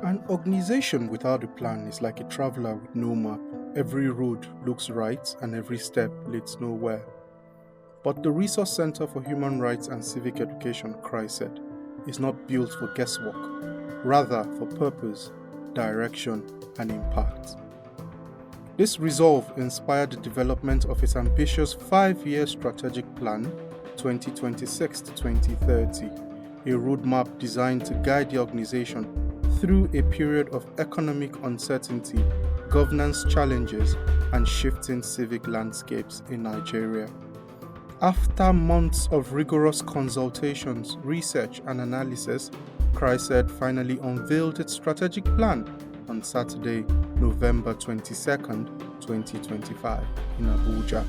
An organization without a plan is like a traveler with no map. Every road looks right and every step leads nowhere. But the Resource Center for Human Rights and Civic Education, CHRICED, is not built for guesswork, rather for purpose, direction, and impact. This resolve inspired the development of its ambitious 5-year strategic plan, 2026 to 2030, a roadmap designed to guide the organization through a period of economic uncertainty, governance challenges, and shifting civic landscapes in Nigeria. After months of rigorous consultations, research, and analysis, CHRICED finally unveiled its strategic plan on Saturday, November 22nd, 2025, in Abuja.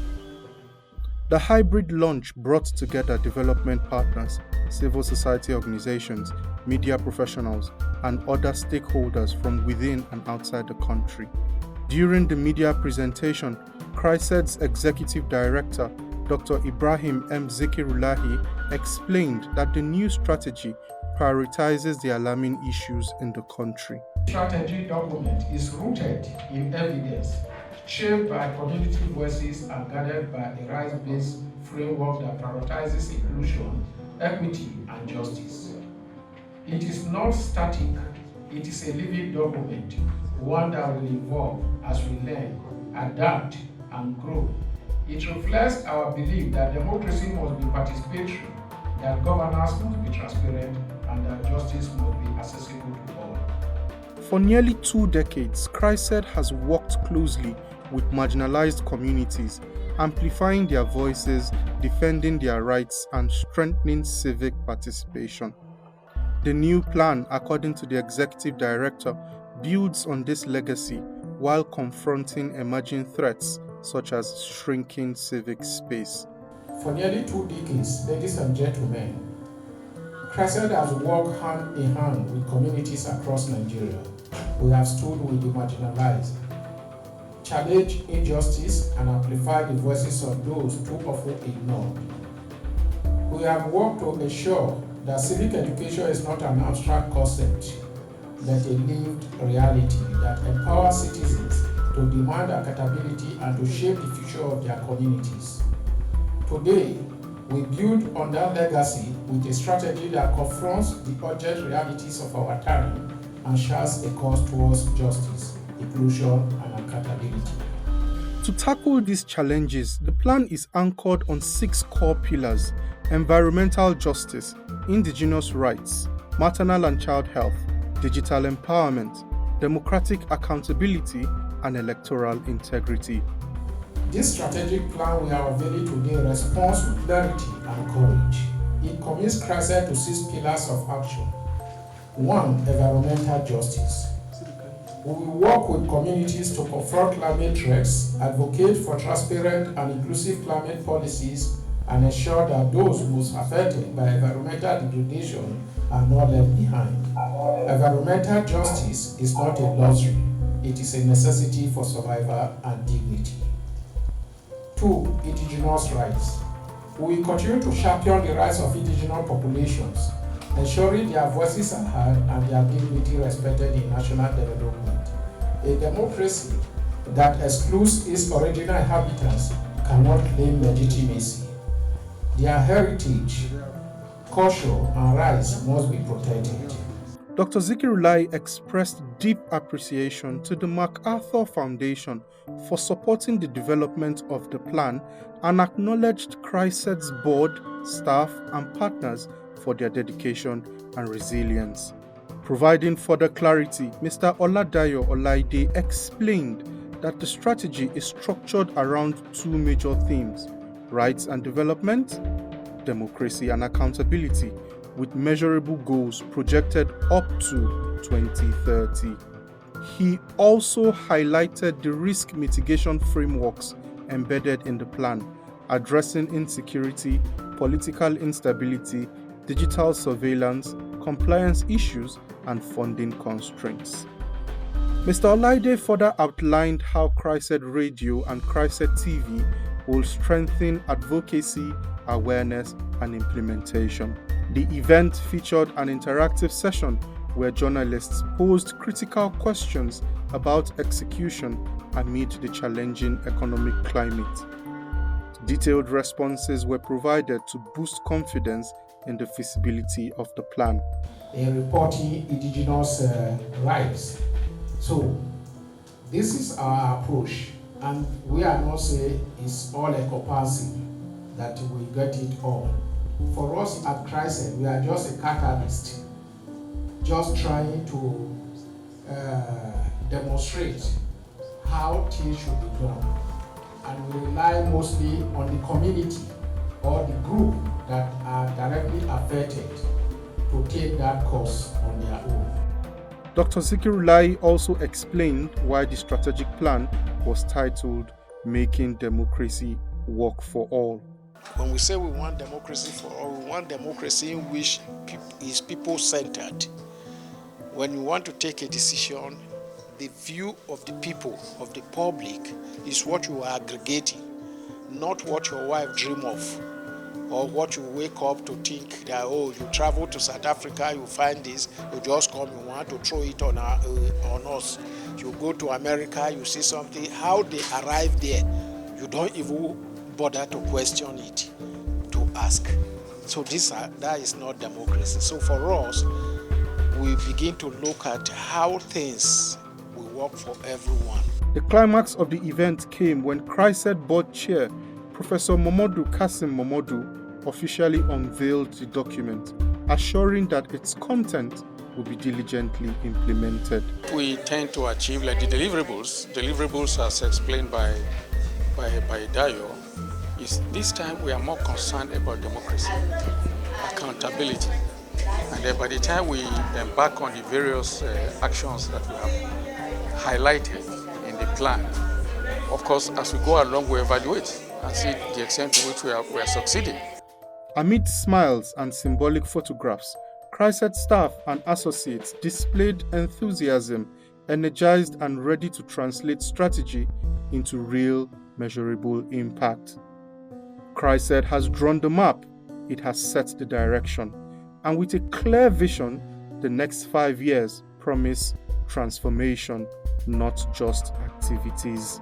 The hybrid launch brought together development partners, civil society organizations, media professionals, and other stakeholders from within and outside the country. During the media presentation, CHRICED's Executive Director, Dr. Ibrahim M. Zikirullahi, explained that the new strategy prioritizes the alarming issues in the country. The strategy document is rooted in evidence, shaped by community voices and guided by a rights-based framework that prioritizes inclusion, equity, and justice. It is not static, it is a living document, one that will evolve as we learn, adapt, and grow. It reflects our belief that democracy must be participatory, that governance must be transparent, and that justice must be accessible to all. For nearly 2 decades, CHRICED has worked closely with marginalised communities, amplifying their voices, defending their rights, and strengthening civic participation. The new plan, according to the Executive Director, builds on this legacy while confronting emerging threats such as shrinking civic space. For nearly 2 decades, ladies and gentlemen, CHRICED has worked hand in hand with communities across Nigeria. We have stood with the marginalized, challenged injustice, and amplified the voices of those too often ignored. We have worked to ensure that civic education is not an abstract concept, but a lived reality that empowers citizens to demand accountability and to shape the future of their communities. Today, we build on that legacy with a strategy that confronts the urgent realities of our time and charts a course towards justice, inclusion, and accountability. To tackle these challenges, the plan is anchored on 6 core pillars: environmental justice, indigenous rights, maternal and child health, digital empowerment, democratic accountability, and electoral integrity. This strategic plan we are unveiling today responds with clarity and courage. It commits CHRICED to 6 pillars of action. 1. Environmental justice. We will work with communities to confront climate threats, advocate for transparent and inclusive climate policies, and ensure that those most affected by environmental degradation are not left behind. Environmental justice is not a luxury, it is a necessity for survival and dignity. 2. Indigenous rights. We will continue to champion the rights of indigenous populations, ensuring their voices are heard and their dignity respected in national development. A democracy that excludes its original inhabitants cannot claim legitimacy. Their heritage, culture, and rights must be protected. Dr. Zikirullahi expressed deep appreciation to the MacArthur Foundation for supporting the development of the plan and acknowledged CHRICED's board, staff, and partners for their dedication and resilience. Providing further clarity, Mr. Oladayo Olaide explained that the strategy is structured around 2 major themes: rights and development, democracy and accountability, with measurable goals projected up to 2030. He also highlighted the risk mitigation frameworks embedded in the plan, addressing insecurity, political instability, digital surveillance, compliance issues, and funding constraints. Mr. Olaide further outlined how CHRICED Radio and CHRICED TV will strengthen advocacy, awareness, and implementation. The event featured an interactive session where journalists posed critical questions about execution amid the challenging economic climate. Detailed responses were provided to boost confidence in the feasibility of the plan. In reporting indigenous rights. So this is our approach, and we are not saying it's all encompassing, that we get it all. For us at CHRICED, we are just a catalyst, just trying to demonstrate how things should be done. And we rely mostly on the community or the group that are directly affected to take that course on their own. Dr. Zikirullahi also explained why the strategic plan was titled Making Democracy Work for All. When we say we want democracy for all, we want democracy in which is people-centered. When you want to take a decision, the view of the people, of the public, is what you are aggregating, not what your wife dreams of, or what you wake up to think that, oh, you travel to South Africa, you find this, you just come, you want to throw it on us. You go to America, you see something, how they arrive there, you don't even bother to question it, to ask. So that is not democracy. So for us, we begin to look at how things will work for everyone. The climax of the event came when CHRICED board chair, Professor Momodu Kasim Momodu, officially unveiled the document, assuring that its content will be diligently implemented. We tend to achieve like the deliverables as explained by Dayo, is this time we are more concerned about democracy, accountability, and then by the time we embark on the various actions that we have highlighted in the plan, of course, as we go along, we evaluate and see the extent to which we are succeeding. Amid smiles and symbolic photographs, CHRICED staff and associates displayed enthusiasm, energized and ready to translate strategy into real, measurable impact. CHRICED has drawn the map, it has set the direction, and with a clear vision, the next 5 years promise transformation, not just activities.